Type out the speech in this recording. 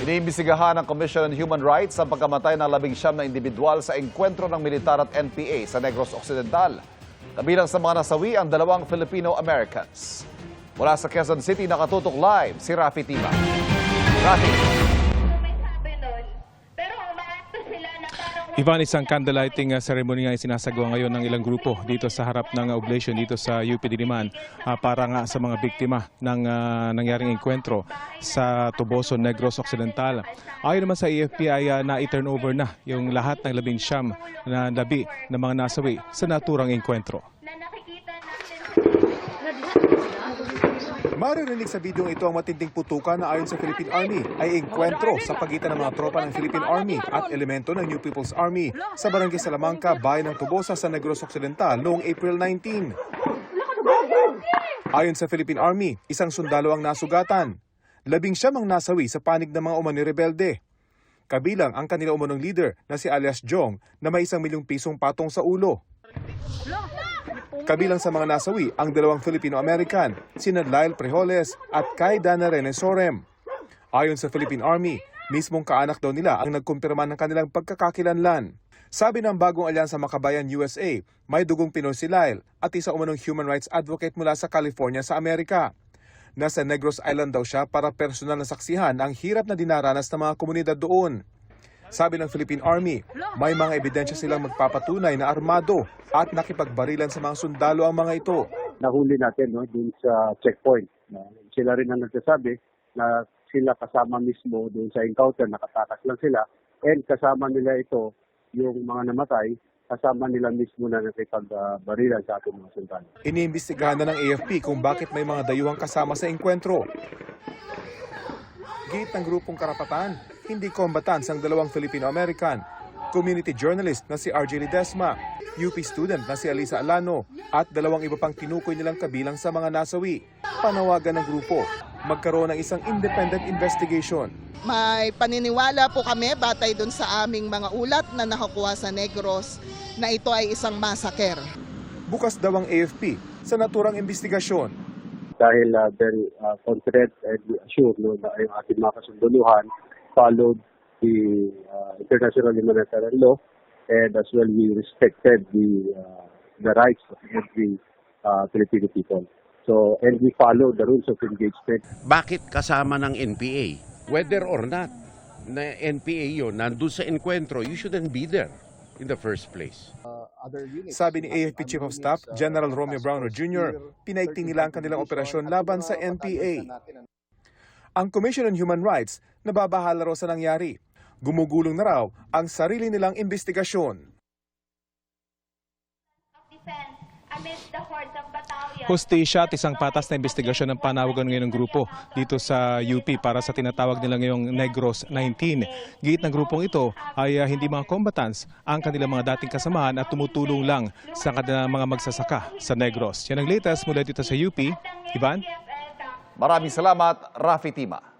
Iniimbestigahan ng Commission on Human Rights ang pagkamatay ng 19 na individual sa engkwentro ng militar at NPA sa Negros Occidental. Kabilang sa mga nasawi ang 2 Filipino-Americans. Mula sa Quezon City, nakatutok live si Rafi Tima. Rafi. Ivan, isang candlelighting ceremony nga sinasagawa ngayon ng ilang grupo dito sa harap ng oblation dito sa UP Diliman para nga sa mga biktima ng nangyaring engkwentro sa Toboso, Negros Occidental. Ayon naman sa AFP ay na-turn over na yung lahat ng 19 na labi ng mga nasawi sa naturang engkwentro. Maririnig sa video ito ang matinding putukan na ayon sa Philippine Army ay engkwentro sa pagitan ng mga tropa ng Philippine Army at elemento ng New People's Army sa Barangay Salamanca, bayan ng Tobosa sa Negros Occidental noong April 19. Ayon sa Philippine Army, isang sundalo ang nasugatan. 19 ang nasawi sa panig ng mga umani rebelde. Kabilang ang kanila umunong leader na si alias Jong na may 1 milyong pisong patong sa ulo. Kabilang sa mga nasawi ang 2 Filipino-American, sina Lyle Prejoles at Kai Dana Rene Sorem. Ayon sa Philippine Army, mismong kaanak daw nila ang nagkumpirma ng kanilang pagkakakilanlan. Sabi ng bagong alyansa Makabayan USA, may dugong Pinoy si Lyle at isa umunong human rights advocate mula sa California sa Amerika. Nasa Negros Island daw siya para personal na saksihan ang hirap na dinaranas ng mga komunidad doon. Sabi ng Philippine Army, may mga ebidensya silang magpapatunay na armado at nakipagbarilan sa mga sundalo ang mga ito. Nahuli natin dun sa checkpoint. Sila rin ang nagsasabi na sila kasama mismo dun sa encounter, nakatakas lang sila. And kasama nila ito, yung mga namatay, kasama nila mismo na nakipagbarilan sa ating mga sundalo. Iniimbestigahan na ng AFP kung bakit may mga dayuhang kasama sa engkwentro. Gate ng grupong karapatan, hindi combatants ang 2 Filipino-American, community journalist na si RJ Ledesma, UP student na si Alisa Alano at 2 iba pang tinukoy nilang kabilang sa mga nasawi. Panawagan ng grupo, magkaroon ng isang independent investigation. May paniniwala po kami batay dun sa aming mga ulat na nakakuha sa Negros na ito ay isang massacre. Bukas daw ang AFP sa naturang investigasyon. Dahil very confident and assured na yung ating mga kasunduluhan followed the international humanitarian law, and as well we respected the rights of every Filipino people. So, and we follow the rules of engagement. Bakit kasama ng NPA? Whether or not na NPA yun, nandun sa enkwentro, you shouldn't be there in the first place. Sabi ni AFP Chief of Staff, General Romeo Browner Jr., pinaigting nila ang kanilang operasyon laban sa NPA. Ang Commission on Human Rights nababahala raw sa nangyari. Gumugulong na raw ang sarili nilang investigasyon. Hustisya at isang patas na investigasyon ang panawagan ngayon ng grupo dito sa UP para sa tinatawag nila ngayong Negros 19. Git ng grupong ito ay hindi mga combatants ang kanilang mga dating kasamahan at tumutulong lang sa kanilang mga magsasaka sa Negros. Yan ang latest mula dito sa UP. Ivan? Maraming salamat, Rafi Tima.